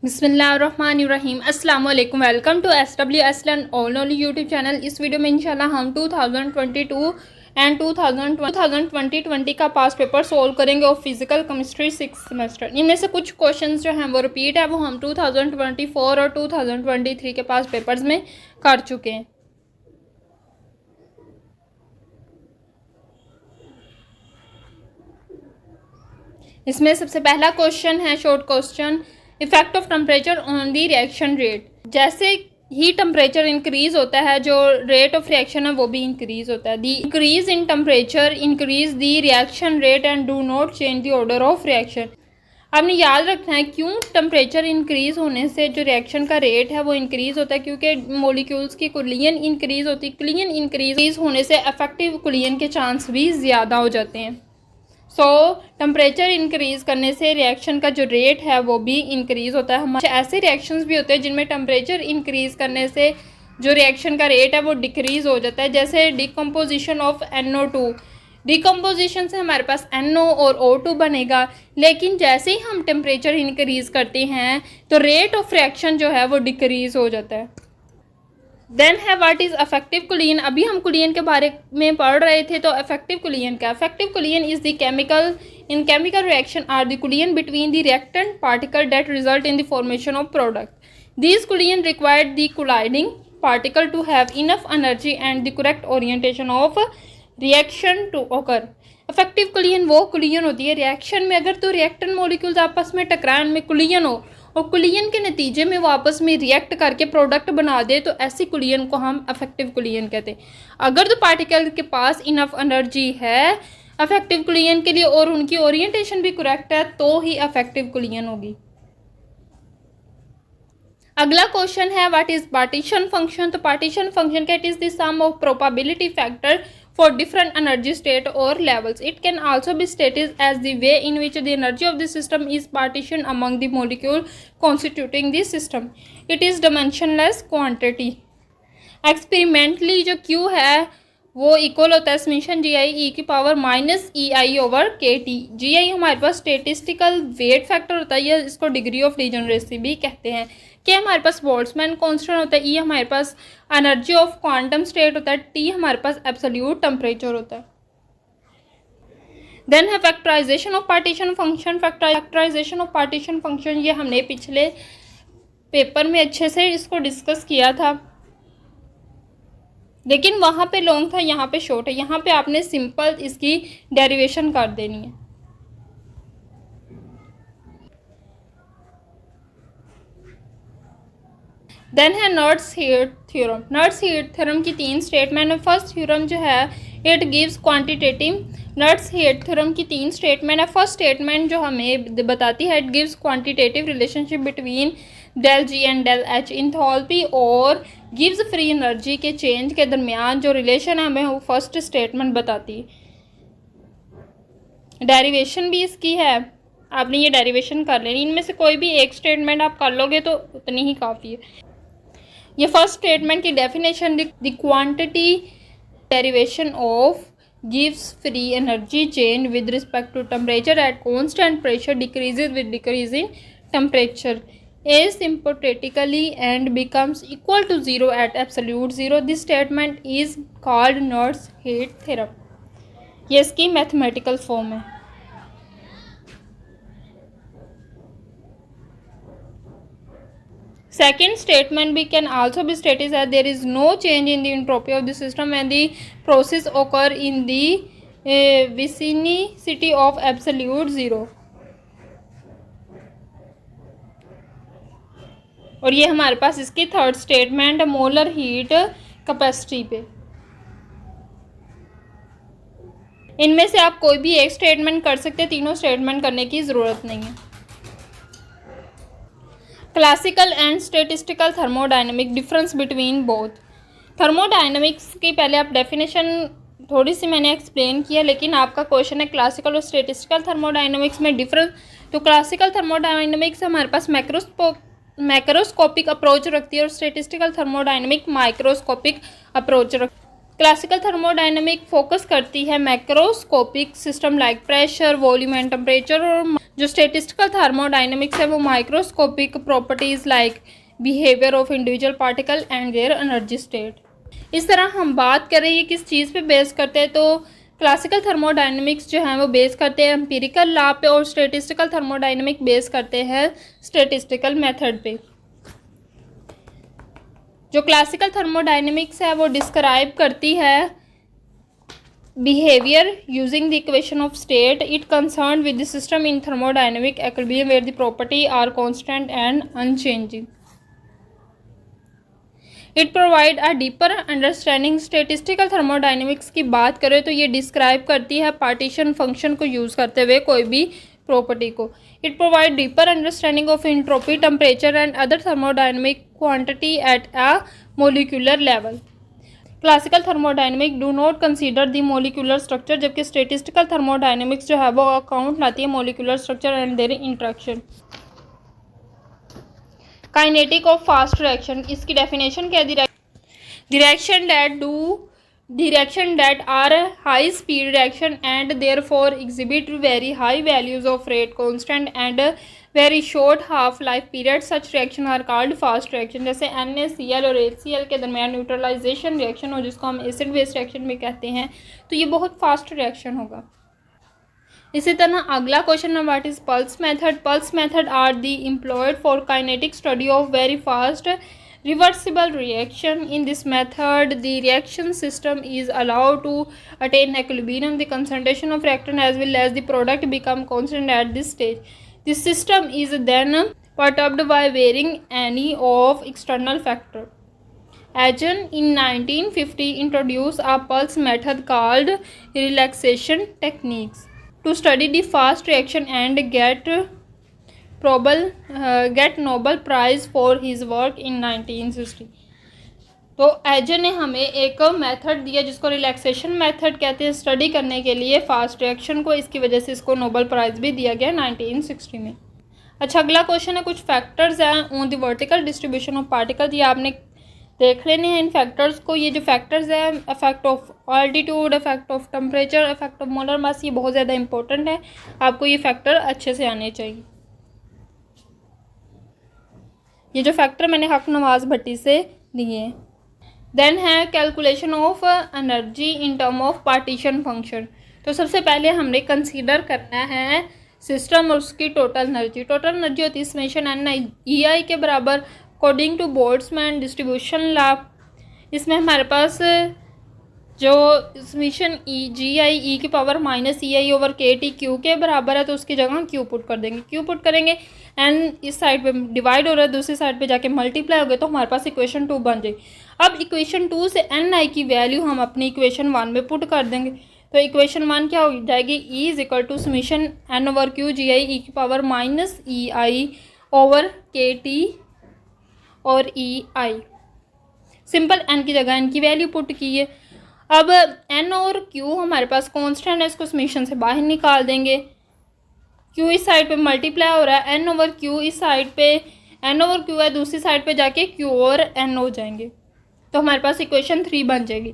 बिस्मिल्लाहिर्रहमानिर्रहीम अस्सलाम वालेकुम। Welcome to SWS learn all only YouTube channel. इस वीडियो में इंशाल्लाह हम 2022 एंड 2020 का पास पेपर सोल्व करेंगे और फिजिकल केमिस्ट्री 6th सेमेस्टर। इनमें से कुछ क्वेश्चंस जो हैं वो रिपीट है, वो हम 2024 और 2023 के पास पेपर्स में कर चुके हैं। इसमें सबसे पहला क्वेश्चन है short question, effect of temperature on the reaction rate. जैसे ही टेम्परेचर इंक्रीज होता है, जो रेट ऑफ रिएक्शन है वो भी इंक्रीज होता है। The increase in temperature increase the reaction rate and do not change the order of reaction. आपने याद रखना है क्यों टेम्परेचर इंक्रीज होने से जो रिएक्शन का रेट है वो इंक्रीज होता है, क्योंकि मॉलिक्यूल्स की कुलियन इंक्रीज होती है। कुलियन इंक्रीज होने से इफेक्टिव कुलियन के चांस भी ज़्यादा हो जाते हैं। टेम्परेचर इंक्रीज़ करने से रिएक्शन का जो रेट है वो भी इंक्रीज़ होता है। हमारे ऐसे रिएक्शंस भी होते हैं जिनमें टेम्परेचर इंक्रीज़ करने से जो रिएक्शन का रेट है वो डिक्रीज़ हो जाता है। जैसे डिकम्पोजिशन ऑफ NO2। डिकम्पोजिशन से हमारे पास NO और O2 बनेगा, लेकिन जैसे ही हम टेम्परेचर इंक्रीज़ करते हैं तो रेट ऑफ रिएक्शन जो है वो डिक्रीज़ हो जाता है। देन है व्हाट इज़ अफेक्टिव कुलियन। अभी हम कुलियन के बारे में पढ़ रहे थे, तो अफेक्टिव कुलियन क्या? Effective collision is the chemical in chemical reaction are the collision between the reactant particle that result in the formation of product. These collision required the colliding particle to have enough energy and the correct orientation of reaction to occur. Effective collision वो collision होती है reaction में अगर तो reactant molecules आपस में टकराएं, में कुलियन हो और कुलियन के नतीजे में वो आपस में रिएक्ट करके प्रोडक्ट बना दे, तो ऐसी कुलियन को हम अफेक्टिव कुलियन कहते हैं। अगर तो पार्टिकल के पास इनफ एनर्जी है अफेक्टिव कुलियन के लिए और उनकी ओरिएंटेशन भी करेक्ट है, तो ही अफेक्टिव कुलियन होगी। अगला क्वेश्चन है व्हाट इज पार्टीशन फंक्शन। तो पार्टीशन फंक्शन का it is the sum of probability factor for different energy state or levels. It can also be stated as the way in which the energy of the system is partitioned among the molecule constituting the system. It is dimensionless quantity. Experimentally जो Q है वो equal होता है summation GI e⁻⁻⁰ GI हमारे पास statistical wait factor होता है, या इसको डिग्री ऑफ डिजनरेसी भी कहते हैं। के हमारे पास बोल्ट्जमैन कांस्टेंट होता है, ई हमारे पास एनर्जी ऑफ क्वांटम स्टेट होता है, टी हमारे पास एब्सोल्यूट टेम्परेचर होता है। देन है factorization of partition function. Factorization of partition function ये हमने पिछले पेपर में अच्छे से इसको डिस्कस किया था, लेकिन वहाँ पे लॉन्ग था, यहाँ पे शॉर्ट है। यहाँ पे आपने सिंपल इसकी डेरिवेशन कर देनी है। देन है nurse heat theorem. Nurse heat theorem की 3 स्टेटमेंट है। फर्स्ट थ्योरम जो है it gives quantitative. Nurse heat theorem की 3 स्टेटमेंट है। फर्स्ट स्टेटमेंट जो हमें बताती है it gives quantitative relationship between del G and del H enthalpy और गिव्स फ्री एनर्जी के चेंज के दरमियान जो रिलेशन है हमें वो फर्स्ट स्टेटमेंट बताती है। डेरिवेशन भी इसकी है, आपने ये डेरिवेशन कर लेनी। इनमें से कोई भी एक स्टेटमेंट आप कर लोगे तो उतनी ही काफ़ी है। ये फर्स्ट स्टेटमेंट की definition, the quantity derivation of gives free energy change with respect to temperature at constant pressure decreases with decreasing temperature asymptotically and becomes equal to 0 at absolute 0. This statement is called Nernst heat theorem. ये इसकी mathematical form है। Second statement we can also be stated that there is no change in the entropy of the system when the process occur in the vicinity of absolute 0. और ये हमारे पास इसकी third statement molar heat capacity पे। इनमें से आप कोई भी एक स्टेटमेंट कर सकते हैं, तीनों स्टेटमेंट करने की ज़रूरत नहीं है। Classical and statistical thermodynamic difference between both. Thermodynamics की पहले आप डेफिनेशन थोड़ी सी मैंने एक्सप्लेन किया, लेकिन आपका क्वेश्चन है क्लासिकल और स्टेटिस्टिकल थर्मोडायनेमिक्स में डिफरेंस। तो क्लासिकल थर्मोडायनेमिक्स हमारे पास मैक्रोस्कोपिक अप्रोच रखती है और स्टेटिस्टिकल थर्मोडायनेमिक माइक्रोस्कोपिक अप्रोच रखती है। क्लासिकल थर्मोडायनेमिक फोकस करती है macroscopic system like pressure, volume and temperature, और जो स्टेटिस्टिकल थर्मोडायनेमिक्स है वो microscopic properties like behaviour of individual particle and their energy state. इस तरह हम बात करें ये किस चीज़ पे बेस करते हैं, तो क्लासिकल थर्मोडायनेमिक्स जो है वो बेस करते हैं एम्पिरिकल लॉ पे, और स्टेटिस्टिकल थर्मोडायनेमिक बेस करते हैं स्टेटिस्टिकल मेथड पे। जो क्लासिकल थर्मोडायनेमिक्स है वो डिस्क्राइब करती है behaviour using the equation of state. It concern with the system in thermodynamic equilibrium where the property are constant and unchanging. It provide a deeper understanding. Statistical thermodynamics की बात करें तो ये describe करती है पार्टीशन फंक्शन को use करते हुए कोई भी प्रॉपर्टी को। It provide deeper understanding of entropy, temperature and other thermodynamic quantity at a molecular level. Classical thermodynamic do not consider the molecular structure, जबकि स्टेटिस्टिकल थर्मोडायनेमिक्स जो है वो अकाउंट लाती है molecular structure and there interaction. Kinetic of fast reaction, इसकी definition क्या है? direction that are high speed reaction and therefore exhibit very high values of rate constant and very short half life period, such reaction are called fast reaction। जैसे NaCl और HCl के दरमियान neutralisation reaction हो जिसको हम acid base reaction भी कहते हैं, तो ये बहुत फास्ट रिएक्शन होगा। इसी तरह अगला क्वेश्चन है what is pulse method. Pulse method are the employed for kinetic study of very fast reversible reaction. In this method the reaction system is allowed to attain equilibrium. The concentration of reactant as well as the product become constant at this stage. This system is then perturbed by varying any of external factor. Agen in 1950 introduced a pulse method called relaxation techniques to study the fast reaction and get Nobel Prize for his work in 1960। तो एजन ने हमें एक method दिया जिसको relaxation method कहते हैं study करने के लिए फास्ट रिएक्शन को, इसकी वजह से इसको नोबेल प्राइज़ भी दिया गया 1960 में। अच्छा अगला क्वेश्चन है कुछ फैक्टर्स हैं on the vertical distribution of particle. ये आपने देख लेने हैं इन फैक्टर्स को। ये जो फैक्टर्स हैं effect of altitude, effect of temperature, effect of molar mass, ये बहुत ज़्यादा इंपॉर्टेंट है, आपको ये फैक्टर अच्छे से आने चाहिए। ये जो फैक्टर मैंने हक नवाज भट्टी से लिए हैं। देन है calculation of energy in term of partition function. तो सबसे पहले हमने कंसीडर करना है सिस्टम और उसकी टोटल एनर्जी। टोटल एनर्जी होती है समेशन NI के बराबर according to Boltzmann distribution law. इसमें हमारे पास जो समेशन GI की power -EI over KT Q के बराबर है, तो उसकी जगह Q पुट कर देंगे। Q पुट करेंगे N इस साइड पे डिवाइड हो रहा है, दूसरी साइड पे जाके मल्टीप्लाई हो गए, तो हमारे पास इक्वेशन 2 बन जाएगी। अब इक्वेशन 2 से NI की वैल्यू हम अपनी इक्वेशन 1 में पुट कर देंगे, तो इक्वेशन 1 क्या हो जाएगी? E is equal to summation N over Q GI की पावर -EI ओवर KT और EI। सिंपल N की जगह N की वैल्यू पुट की है। अब N और Q हमारे पास कांस्टेंट है, इसको समेशन से बाहर निकाल देंगे। Q इस साइड पे मल्टीप्लाई हो रहा है, N ओवर Q इस साइड पे N ओवर Q है, दूसरी साइड पे जाके Q और N हो जाएंगे, तो हमारे पास इक्वेशन 3 बन जाएगी।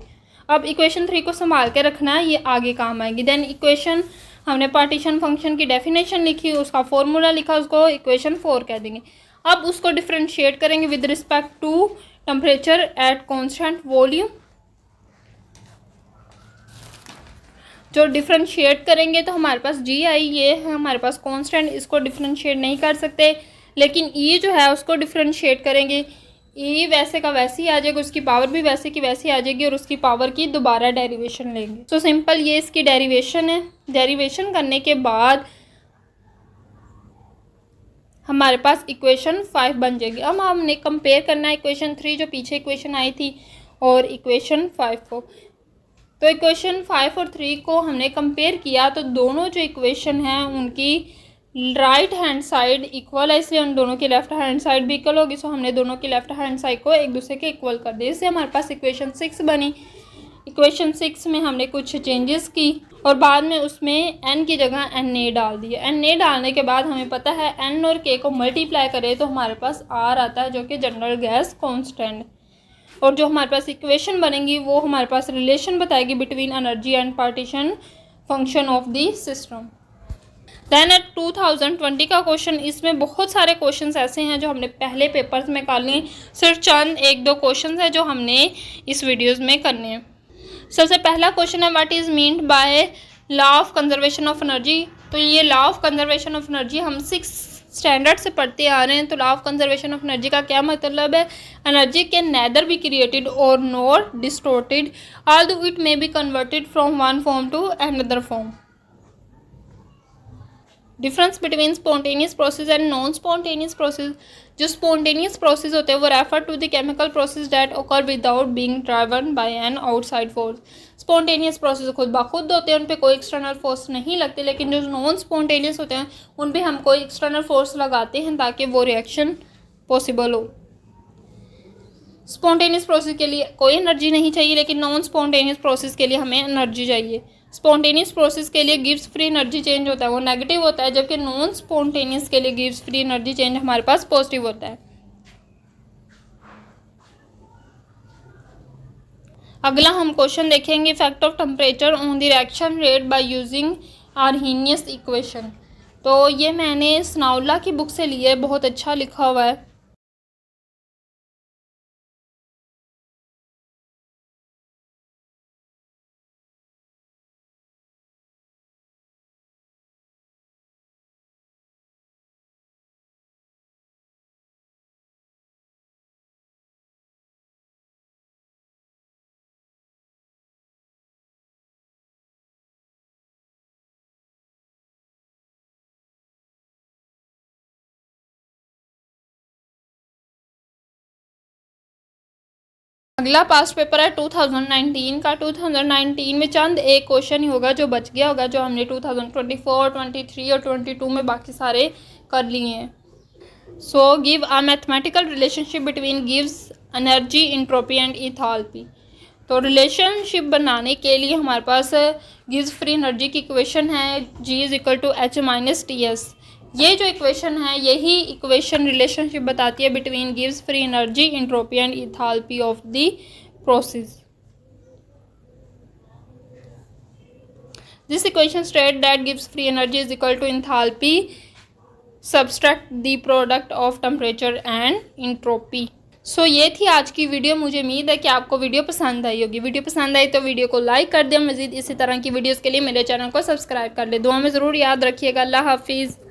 अब इक्वेशन 3 को संभाल के रखना है, ये आगे काम आएगी। देन इक्वेशन हमने पार्टीशन फंक्शन की डेफिनेशन लिखी, उसका फॉर्मूला लिखा, उसको इक्वेशन 4 कह देंगे। अब उसको डिफ्रेंशिएट करेंगे with respect to temperature at constant volume. जो डिफ्रेंशिएट करेंगे तो हमारे पास GI ये है हमारे पास कांस्टेंट, इसको डिफ्रेंशिएट नहीं कर सकते, लेकिन E जो है उसको डिफ्रेंशिएट करेंगे। E वैसे का वैसे ही आ जाएगा, उसकी पावर भी वैसे की वैसी आ जाएगी और उसकी पावर की दोबारा डेरिवेशन लेंगे। तो सिंपल ये इसकी डेरिवेशन है। डेरिवेशन करने के बाद हमारे पास इक्वेशन 5 बन जाएगी। अब हमने कंपेयर करना है इक्वेशन 3 जो पीछे इक्वेशन आई थी और इक्वेशन 5 को। तो इक्वेशन 5 और 3 को हमने कंपेयर किया, तो दोनों जो इक्वेशन हैं उनकी राइट हैंड साइड इक्वल है, इसलिए उन दोनों की लेफ्ट हैंड साइड भी इक्वल होगी। सो हमने दोनों की लेफ्ट हैंड साइड को एक दूसरे के इक्वल कर दिया, इससे हमारे पास इक्वेशन 6 बनी। इक्वेशन 6 में हमने कुछ चेंजेस की और बाद में उसमें n की जगह Na डाल दिया। Na डालने के बाद हमें पता है n और k को मल्टीप्लाई करें तो हमारे पास R आता है, जो कि जनरल गैस कांस्टेंट। और जो हमारे पास इक्वेशन बनेंगी वो हमारे पास रिलेशन बताएगी between energy and partition function of the system. Then at 2020 का क्वेश्चन, इसमें बहुत सारे क्वेश्चंस ऐसे हैं जो हमने पहले पेपर्स में कर लिए, सिर्फ चंद एक दो क्वेश्चंस हैं जो हमने इस वीडियोस में करने हैं। सबसे पहला क्वेश्चन है what is meant by law of conservation of energy. तो ये law of conservation of energy हम 6 स्टैंडर्ड से पढ़ते आ रहे हैं। तो law of conservation of energy का क्या मतलब है? Energy can neither be created और nor distorted although it may be converted from one form to another form. Difference between spontaneous process and non spontaneous process. जो spontaneous process होते हैं वो refer to the chemical process that occur without being driven by an outside force. Spontaneous process खुद ब खुद होते हैं, उन पे कोई एक्सटर्नल फोर्स नहीं लगती, लेकिन जो नॉन स्पॉन्टेनियस होते हैं उन पे हम कोई एक्सटर्नल फोर्स लगाते हैं ताकि वो रिएक्शन पॉसिबल हो। स्पॉन्टेनियस प्रोसेस के लिए कोई एनर्जी नहीं चाहिए, लेकिन नॉन स्पॉन्टेनियस प्रोसेस के लिए हमें एनर्जी चाहिए। स्पॉन्टेनियस प्रोसेस के लिए गिव्स फ्री एनर्जी चेंज होता है वो नेगेटिव होता है, जबकि नॉन स्पॉन्टेनियस के लिए गिव्स फ्री एनर्जी चेंज हमारे पास पॉजिटिव होता है। अगला हम क्वेश्चन देखेंगे effect of temperature on the reaction rate by using Arrhenius equation. तो ये मैंने स्नाउला की बुक से लिया है, बहुत अच्छा लिखा हुआ है। अगला पास्ट पेपर है 2019 का। 2019 में चंद एक क्वेश्चन ही होगा जो बच गया होगा, जो हमने 2024, 23 और 22 में बाकी सारे कर लिए हैं। So give a mathematical relationship between गिव्स एनर्जी, एंट्रोपी एंड इथालपी। तो रिलेशनशिप बनाने के लिए हमारे पास गिव्स फ्री एनर्जी की इक्वेशन है G is equal to H minus TS। ये जो इक्वेशन है यही इक्वेशन रिलेशनशिप बताती है बिटवीन गिव्स free energy, entropy and enthalpy of the process. This equation state that गिव्स free energy is equal to enthalpy subtract the product of temperature and entropy. So ये थी आज की वीडियो। मुझे उम्मीद है कि आपको वीडियो पसंद आई होगी। वीडियो पसंद आई तो वीडियो को लाइक कर दें। मज़ीद इसी तरह की वीडियोस के लिए मेरे चैनल को सब्सक्राइब कर ले। दुआ में ज़रूर याद रखिएगा। अल्लाह हाफिज़।